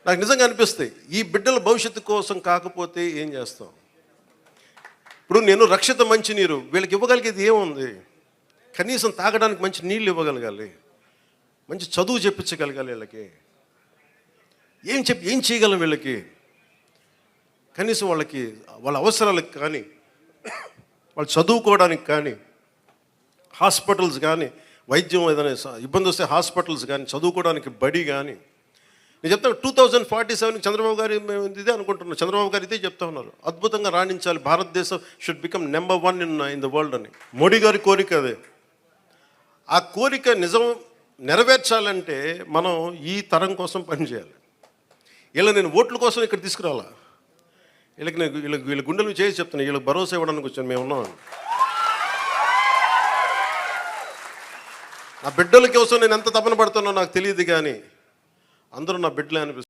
నాకు నిజంగా అనిపిస్తాయి, ఈ బిడ్డల భవిష్యత్తు కోసం కాకపోతే ఏం చేస్తాం? ఇప్పుడు నేను రక్షిత మంచినీరు వీళ్ళకి ఇవ్వగలిగేది ఏముంది? కనీసం తాగడానికి మంచి నీళ్ళు ఇవ్వగలగాలి, మంచి చదువు చెప్పించగలగాలి వీళ్ళకి. ఏం చేయగలం వీళ్ళకి? కనీసం వాళ్ళకి వాళ్ళ అవసరాలకు కానీ, వాళ్ళు చదువుకోవడానికి కానీ, హాస్పిటల్స్ కానీ, వైద్యం ఏదైనా ఇబ్బంది వస్తే హాస్పిటల్స్ కానీ, చదువుకోవడానికి బడి కానీ. నేను చెప్తాను 2047 చంద్రబాబు గారు మేము ఇదే అనుకుంటున్నాం. చంద్రబాబు గారు ఇదే చెప్తా ఉన్నారు, అద్భుతంగా రాణించాలి, భారతదేశం should become number 1 in the world అని. మోడీ గారి కోరిక అదే. ఆ కోరిక నిజం నెరవేర్చాలంటే మనం ఈ తరం కోసం పనిచేయాలి. ఇలా నేను ఓట్ల కోసం ఇక్కడ తీసుకురావాలా? వీళ్ళ గుండెలు చేసి చెప్తున్నాను, వీళ్ళకి భరోసా ఇవ్వడానికి వచ్చాను, మేము ఉన్నాం. నా బిడ్డల కోసం నేను ఎంత తపన పడుతున్నా నాకు తెలియదు, కానీ అందరూ నా బిడ్డలే అనిపిస్తుంది.